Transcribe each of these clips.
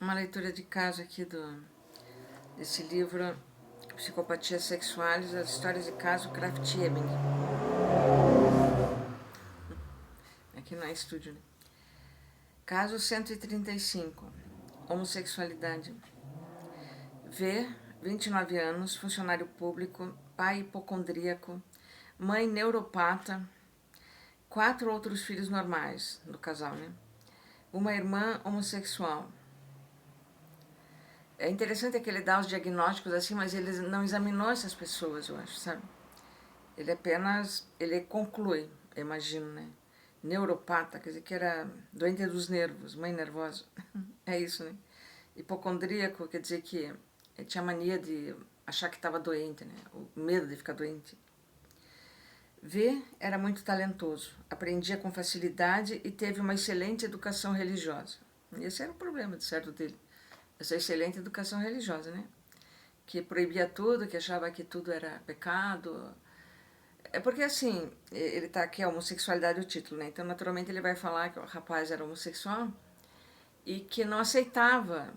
uma leitura de caso aqui desse livro Psicopatias Sexuais, as histórias de caso Kraft Ebing. Aqui não é estúdio, né? Caso 135, homossexualidade. V, 29 anos, funcionário público, pai hipocondríaco, mãe neuropata, 4 outros filhos normais do casal, né? Uma irmã homossexual. É interessante que ele dá os diagnósticos assim, mas ele não examinou essas pessoas, eu acho, sabe? Ele conclui, eu imagino, né? Neuropata, quer dizer que era doente dos nervos, mãe nervosa. É isso, né? Hipocondríaco, quer dizer que ele tinha mania de achar que estava doente, né? O medo de ficar doente. V era muito talentoso, aprendia com facilidade e teve uma excelente educação religiosa. Esse era o problema, de certo, dele. Essa excelente educação religiosa, né? Que proibia tudo, que achava que tudo era pecado. É porque, assim, ele tá aqui, a homossexualidade é o título, né? Então, naturalmente, ele vai falar que o rapaz era homossexual e que não aceitava,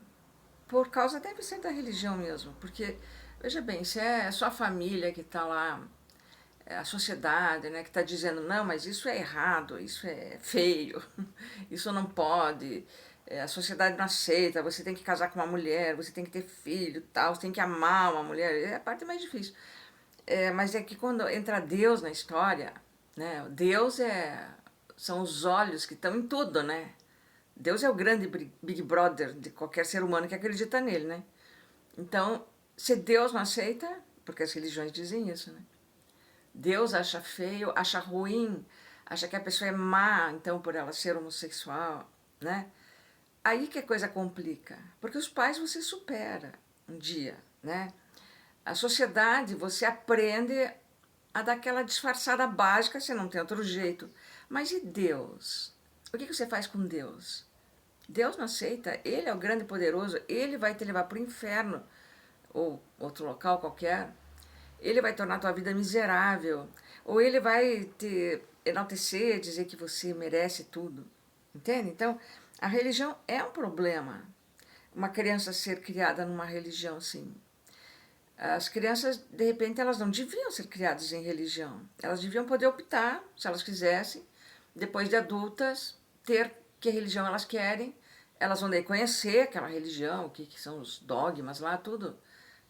por causa, deve ser da religião mesmo. Porque, veja bem, se é só a família que está lá, a sociedade, né, que está dizendo, não, mas isso é errado, isso é feio, isso não pode, a sociedade não aceita, você tem que casar com uma mulher, você tem que ter filho, tal, você tem que amar uma mulher, é a parte mais difícil. Mas é que quando entra Deus na história, né, Deus são os olhos que estão em tudo, né? Deus é o grande Big Brother de qualquer ser humano que acredita nele, né? Então, se Deus não aceita, porque as religiões dizem isso, né? Deus acha feio, acha ruim, acha que a pessoa é má, então, por ela ser homossexual, né? Aí que a coisa complica, porque os pais você supera um dia, né? A sociedade você aprende a dar aquela disfarçada básica, você não tem outro jeito. Mas e Deus? O que você faz com Deus? Deus não aceita, Ele é o grande poderoso, Ele vai te levar para o inferno, ou outro local qualquer, Ele vai tornar a tua vida miserável, ou Ele vai te enaltecer, dizer que você merece tudo, entende? Então, a religião é um problema, uma criança ser criada numa religião, sim. As crianças, de repente, elas não deviam ser criadas em religião, elas deviam poder optar, se elas quisessem, depois de adultas, ter que religião elas querem, elas vão daí conhecer aquela religião, o que são os dogmas lá, tudo.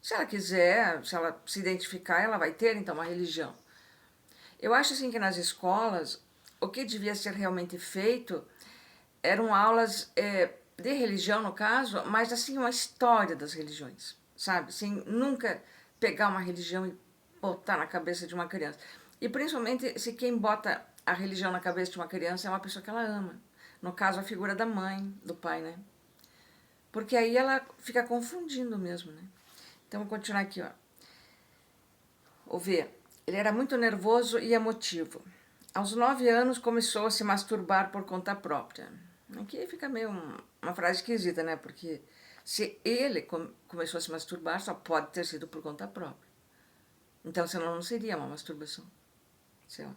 Se ela quiser, se ela se identificar, ela vai ter, então, uma religião. Eu acho, assim, que nas escolas, o que devia ser realmente feito eram aulas de religião, no caso, mas, assim, uma história das religiões, sabe? Assim, nunca pegar uma religião e botar na cabeça de uma criança. E, principalmente, se quem bota a religião na cabeça de uma criança é uma pessoa que ela ama. No caso, a figura da mãe, do pai, né? Porque aí ela fica confundindo mesmo, né? Então, vou continuar aqui, ó. O V. Ele era muito nervoso e emotivo. Aos 9 anos, começou a se masturbar por conta própria. Aqui fica meio uma frase esquisita, né? Porque se ele começou a se masturbar, só pode ter sido por conta própria. Então, senão não seria uma masturbação. Sei lá.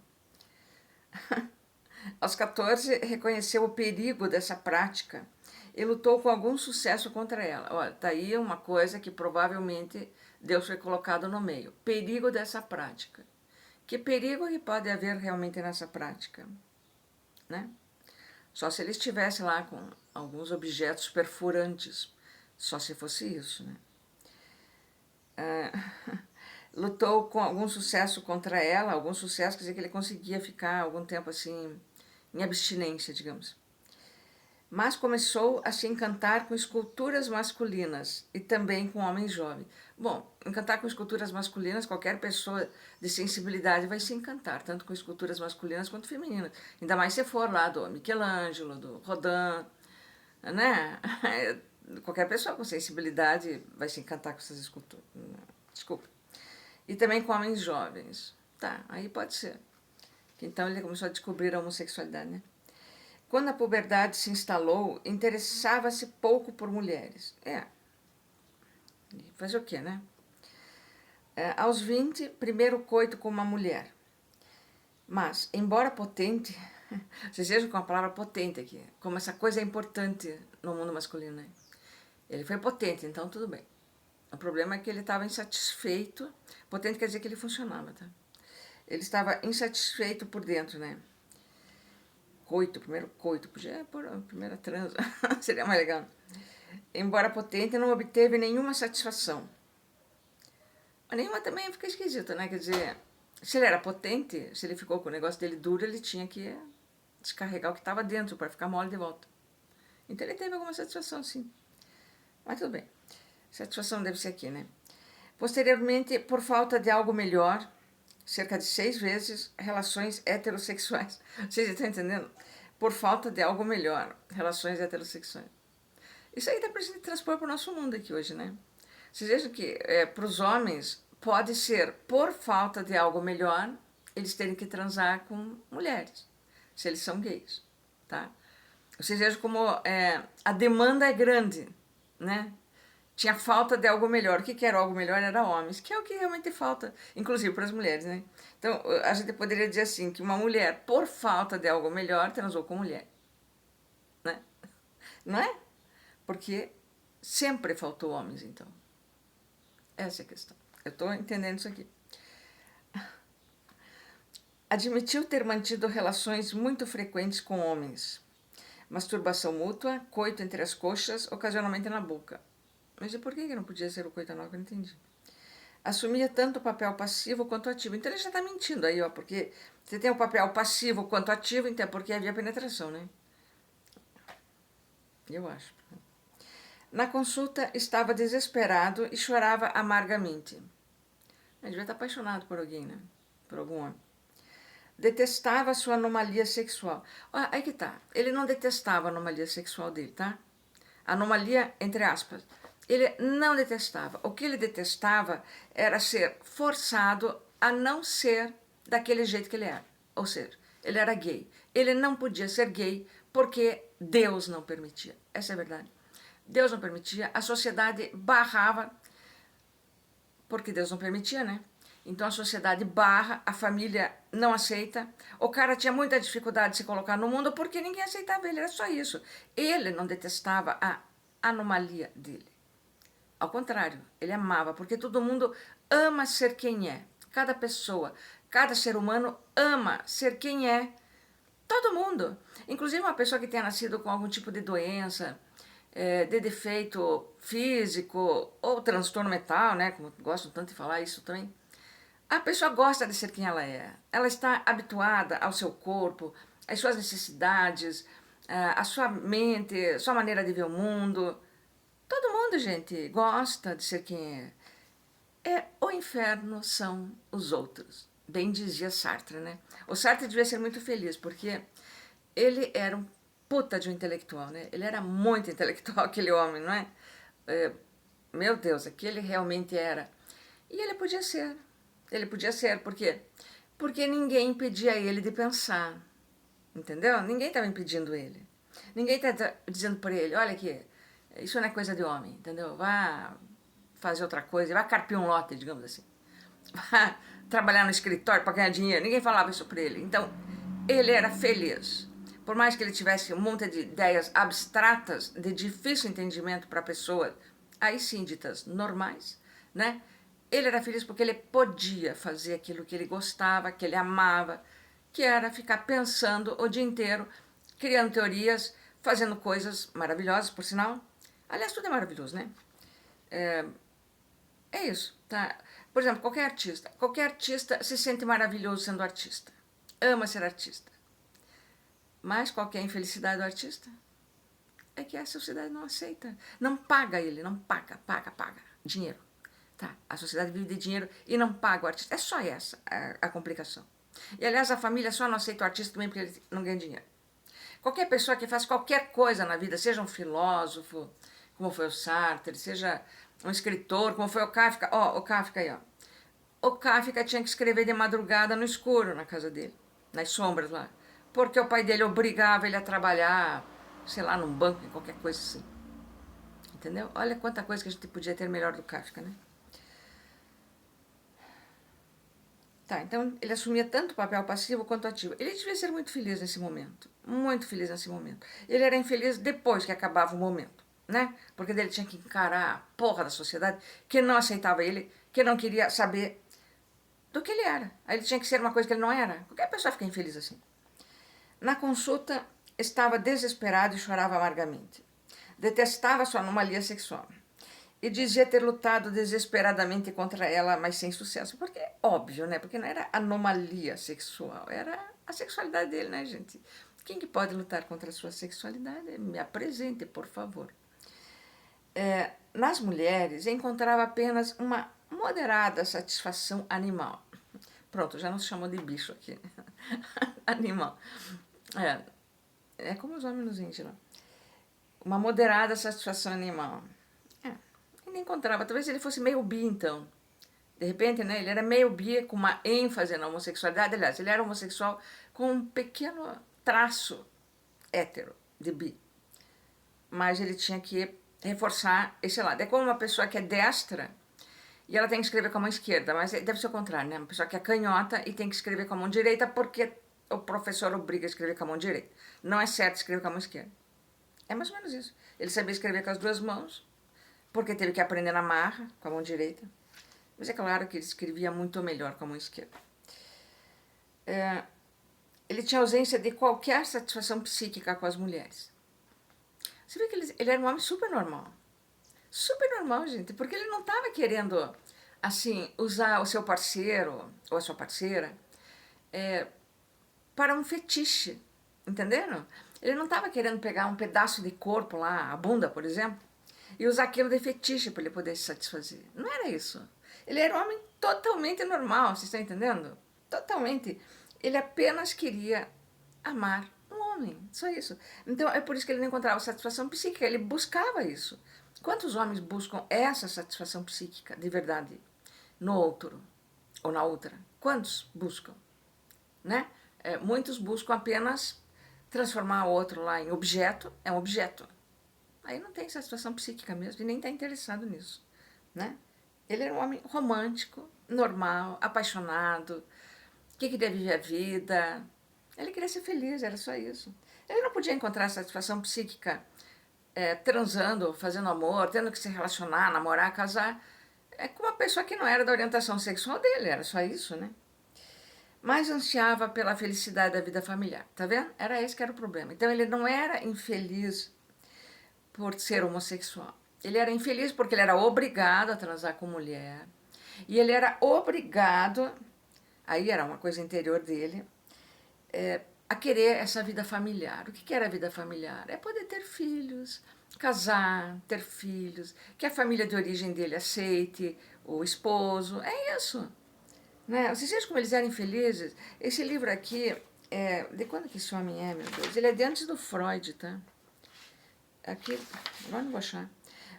Aos 14, reconheceu o perigo dessa prática e lutou com algum sucesso contra ela. Olha, tá aí uma coisa que provavelmente Deus foi colocado no meio. Perigo dessa prática. Que perigo que pode haver realmente nessa prática? Né? Só se ele estivesse lá com alguns objetos perfurantes. Só se fosse isso, né? Lutou com algum sucesso contra ela, algum sucesso quer dizer que ele conseguia ficar algum tempo assim, em abstinência, digamos. Mas começou a se encantar com esculturas masculinas e também com homens jovens. Bom, encantar com esculturas masculinas, qualquer pessoa de sensibilidade vai se encantar, tanto com esculturas masculinas quanto femininas. Ainda mais se for lá do Michelangelo, do Rodin, né? Qualquer pessoa com sensibilidade vai se encantar com essas esculturas. Desculpa. E também com homens jovens. Tá, aí pode ser. Então ele começou a descobrir a homossexualidade, né? Quando a puberdade se instalou, interessava-se pouco por mulheres. Fazer o quê, né? Aos 20, primeiro coito com uma mulher. Mas, embora potente, vocês vejam com a palavra potente aqui, como essa coisa é importante no mundo masculino, né? Ele foi potente, então tudo bem. O problema é que ele estava insatisfeito. Potente quer dizer que ele funcionava, tá? Ele estava insatisfeito por dentro, né? Coito, primeiro coito, podia pôr a primeira transa, seria mais legal. Embora potente, não obteve nenhuma satisfação. Mas nenhuma também fica esquisito, né? Quer dizer, se ele era potente, se ele ficou com o negócio dele duro, ele tinha que descarregar o que estava dentro para ficar mole de volta. Então ele teve alguma satisfação, sim. Mas tudo bem. Satisfação deve ser aqui, né? Posteriormente, por falta de algo melhor, cerca de 6 vezes, relações heterossexuais. Vocês estão entendendo? Por falta de algo melhor, relações heterossexuais. Isso aí dá pra gente transpor para o nosso mundo aqui hoje, né? Vocês vejam que para os homens pode ser por falta de algo melhor eles terem que transar com mulheres, se eles são gays, tá? Vocês vejam como a demanda é grande, né? Tinha falta de algo melhor. O que era algo melhor? Era homens, que é o que realmente falta, inclusive para as mulheres, né? Então, a gente poderia dizer assim, que uma mulher, por falta de algo melhor, transou com mulher, né? Não é? Porque sempre faltou homens, então. Essa é a questão. Eu estou entendendo isso aqui. Admitiu ter mantido relações muito frequentes com homens. Masturbação mútua, coito entre as coxas, ocasionalmente na boca. Mas e por que não podia ser o coito anal? Eu não entendi. Assumia tanto o papel passivo quanto ativo. Então ele já está mentindo aí, ó, porque você tem o papel passivo quanto ativo, então é porque havia penetração, né? Eu acho. Na consulta estava desesperado e chorava amargamente. Ele devia estar apaixonado por alguém, né? Por algum homem. Detestava sua anomalia sexual. Ah, aí que tá. Ele não detestava a anomalia sexual dele, tá? Anomalia, entre aspas. Ele não detestava. O que ele detestava era ser forçado a não ser daquele jeito que ele era. Ou seja, ele era gay. Ele não podia ser gay porque Deus não permitia. Essa é a verdade. Deus não permitia, a sociedade barrava, porque Deus não permitia, né? Então a sociedade barra, a família não aceita. O cara tinha muita dificuldade de se colocar no mundo porque ninguém aceitava ele, era só isso. Ele não detestava a anomalia dele. Ao contrário, ele amava, porque todo mundo ama ser quem é. Cada pessoa, cada ser humano ama ser quem é. Todo mundo. Inclusive uma pessoa que tenha nascido com algum tipo de doença, de defeito físico ou transtorno mental, né? Como gostam tanto de falar isso também. A pessoa gosta de ser quem ela é. Ela está habituada ao seu corpo, às suas necessidades, à sua mente, à sua maneira de ver o mundo. Todo mundo, gente, gosta de ser quem é. O inferno são os outros. Bem dizia Sartre, né? O Sartre devia ser muito feliz, porque ele era um puta de um intelectual, né? Ele era muito intelectual, aquele homem, não é? Meu Deus, aquele realmente era. E ele podia ser. Ele podia ser, por quê? Porque ninguém impedia ele de pensar, entendeu? Ninguém estava impedindo ele. Ninguém está dizendo para ele, olha aqui, isso não é coisa de homem, entendeu? Vá fazer outra coisa, vá carpir um lote, digamos assim. Vá trabalhar no escritório para ganhar dinheiro. Ninguém falava isso para ele. Então, ele era feliz. Por mais que ele tivesse um monte de ideias abstratas, de difícil entendimento para pessoas, aí sim ditas normais, né? Ele era feliz porque ele podia fazer aquilo que ele gostava, que ele amava, que era ficar pensando o dia inteiro, criando teorias, fazendo coisas maravilhosas, por sinal. Aliás, tudo é maravilhoso, né? É isso, tá? Por exemplo, qualquer artista se sente maravilhoso sendo artista. Ama ser artista. Mas qual que é a infelicidade do artista? É que a sociedade não aceita. Não paga ele, não paga dinheiro. Tá? A sociedade vive de dinheiro e não paga o artista. É só essa a complicação. E, aliás, a família só não aceita o artista também porque ele não ganha dinheiro. Qualquer pessoa que faz qualquer coisa na vida, seja um filósofo, como foi o Sartre, seja um escritor, como foi o Kafka. Ó, o Kafka aí, ó. O Kafka tinha que escrever de madrugada no escuro na casa dele, nas sombras lá. Porque o pai dele obrigava ele a trabalhar, sei lá, num banco, em qualquer coisa assim. Entendeu? Olha quanta coisa que a gente podia ter melhor do Kafka, né? Tá, então ele assumia tanto o papel passivo quanto ativo. Ele devia ser muito feliz nesse momento. Muito feliz nesse momento. Ele era infeliz depois que acabava o momento, né? Porque daí ele tinha que encarar a porra da sociedade que não aceitava ele, que não queria saber do que ele era. Aí ele tinha que ser uma coisa que ele não era. Qualquer pessoa fica infeliz assim. Na consulta, estava desesperado e chorava amargamente. Detestava sua anomalia sexual. E dizia ter lutado desesperadamente contra ela, mas sem sucesso. Porque é óbvio, né? Porque não era anomalia sexual, era a sexualidade dele, né, gente? Quem que pode lutar contra a sua sexualidade? Me apresente, por favor. Nas mulheres, encontrava apenas uma moderada satisfação animal. Pronto, já nos chamou de bicho aqui. Animal. É como os homens nos indígenas. Uma moderada satisfação animal. Ele encontrava, talvez ele fosse meio bi, então. De repente, né, ele era meio bi com uma ênfase na homossexualidade. Aliás, ele era homossexual com um pequeno traço hétero de bi. Mas ele tinha que reforçar esse lado. É como uma pessoa que é destra e ela tem que escrever com a mão esquerda, mas deve ser o contrário, né? Uma pessoa que é canhota e tem que escrever com a mão direita porque o professor obriga a escrever com a mão direita. Não é certo escrever com a mão esquerda. É mais ou menos isso. Ele sabia escrever com as duas mãos, porque teve que aprender na marra, com a mão direita. Mas é claro que ele escrevia muito melhor com a mão esquerda. Ele tinha ausência de qualquer satisfação psíquica com as mulheres. Você vê que ele era um homem super normal. Super normal, gente, porque ele não estava querendo, assim, usar o seu parceiro ou a sua parceira para um fetiche, entenderam? Ele não estava querendo pegar um pedaço de corpo lá, a bunda, por exemplo, e usar aquilo de fetiche para ele poder se satisfazer. Não era isso. Ele era um homem totalmente normal, vocês estão entendendo? Totalmente. Ele apenas queria amar um homem, só isso. Então é por isso que ele não encontrava satisfação psíquica, ele buscava isso. Quantos homens buscam essa satisfação psíquica de verdade no outro ou na outra? Quantos buscam? Né? Muitos buscam apenas transformar o outro lá em objeto, é um objeto. Aí não tem satisfação psíquica mesmo e nem está interessado nisso. Né? Ele era um homem romântico, normal, apaixonado, que queria viver a vida. Ele queria ser feliz, era só isso. Ele não podia encontrar satisfação psíquica transando, fazendo amor, tendo que se relacionar, namorar, casar, com uma pessoa que não era da orientação sexual dele, era só isso, né? Mas ansiava pela felicidade da vida familiar, tá vendo? Era esse que era o problema. Então ele não era infeliz por ser homossexual. Ele era infeliz porque ele era obrigado a transar com mulher. E ele era obrigado, aí era uma coisa interior dele, a querer essa vida familiar. O que era a vida familiar? É poder ter filhos, casar, ter filhos, que a família de origem dele aceite, o esposo, é isso. Né? Vocês viram como eles eram infelizes? Esse livro aqui, de quando que esse homem é, meu Deus? Ele é de antes do Freud, tá? Aqui, agora não vou achar.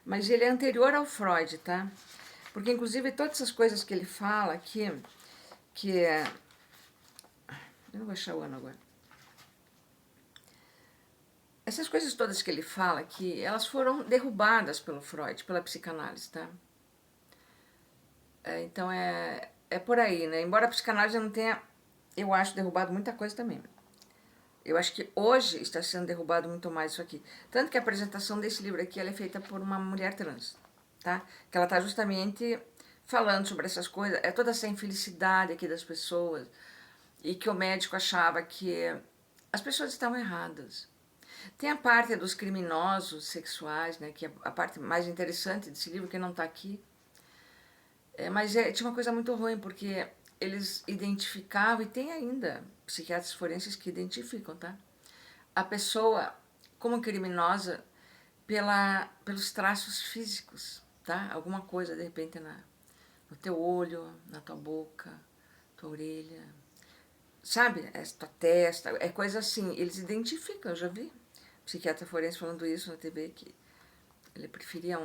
Mas ele é anterior ao Freud, tá? Porque, inclusive, todas essas coisas que ele fala aqui, que é... Eu não vou achar o ano agora. Essas coisas todas que ele fala aqui, elas foram derrubadas pelo Freud, pela psicanálise, tá? Então é por aí, né? Embora a psicanálise não tenha, eu acho, derrubado muita coisa também. Eu acho que hoje está sendo derrubado muito mais isso aqui. Tanto que a apresentação desse livro aqui ela é feita por uma mulher trans, tá? Que ela está justamente falando sobre essas coisas, toda essa infelicidade aqui das pessoas, e que o médico achava que as pessoas estavam erradas. Tem a parte dos criminosos sexuais, né, que é a parte mais interessante desse livro, que não está aqui. Mas tinha uma coisa muito ruim, porque eles identificavam, e tem ainda psiquiatras forenses que identificam, tá? A pessoa como criminosa pelos traços físicos, tá? Alguma coisa, de repente, no teu olho, na tua boca, tua orelha, sabe? Tua testa, é coisa assim. Eles identificam, eu já vi psiquiatra forense falando isso na TV, que ele preferia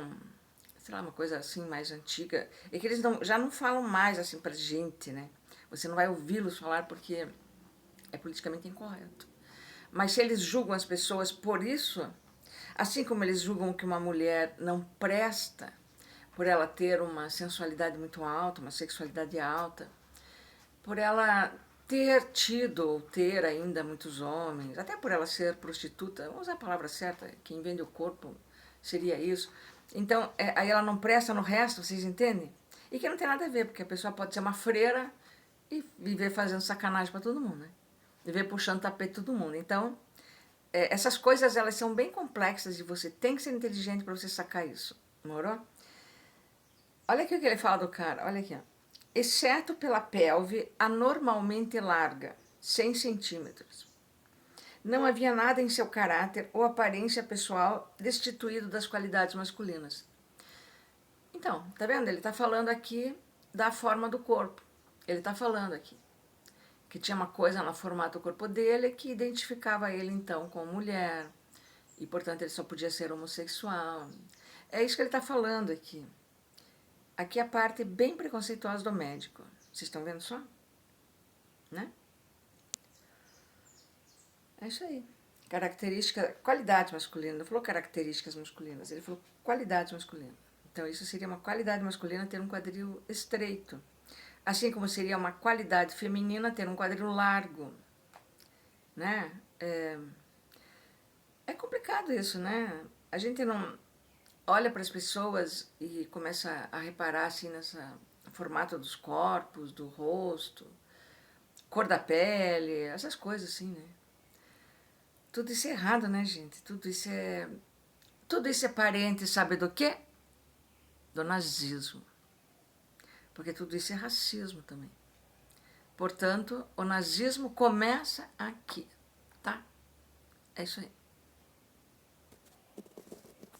sei lá, uma coisa assim mais antiga. É que eles já não falam mais assim pra gente, né? Você não vai ouvi-los falar porque é politicamente incorreto. Mas se eles julgam as pessoas por isso, assim como eles julgam que uma mulher não presta por ela ter uma sensualidade muito alta, uma sexualidade alta, por ela ter tido ou ter ainda muitos homens, até por ela ser prostituta, vamos usar a palavra certa, quem vende o corpo seria isso. Então, aí ela não presta no resto, vocês entendem? E que não tem nada a ver, porque a pessoa pode ser uma freira e viver fazendo sacanagem para todo mundo, né? Viver puxando tapete todo mundo. Então, essas coisas, elas são bem complexas e você tem que ser inteligente para você sacar isso, morou? Olha aqui o que ele fala do cara, olha aqui, ó. Exceto pela pelve anormalmente larga, 100 centímetros. Não havia nada em seu caráter ou aparência pessoal destituído das qualidades masculinas. Então, tá vendo? Ele está falando aqui da forma do corpo. Ele está falando aqui que tinha uma coisa no formato do corpo dele que identificava ele, então, como mulher. E, portanto, ele só podia ser homossexual. É isso que ele está falando aqui. Aqui é a parte bem preconceituosa do médico. Vocês estão vendo só? Né? É isso aí. Característica, qualidade masculina. Não falou características masculinas, ele falou qualidade masculina. Então, isso seria uma qualidade masculina ter um quadril estreito. Assim como seria uma qualidade feminina ter um quadril largo. Né? É complicado isso, né? A gente não olha para as pessoas e começa a reparar assim nessa formato dos corpos, do rosto, cor da pele, essas coisas assim, né? Tudo isso é errado, né, gente? Tudo isso é parente, sabe do quê? Do nazismo. Porque tudo isso é racismo também. Portanto, o nazismo começa aqui, tá? É isso aí.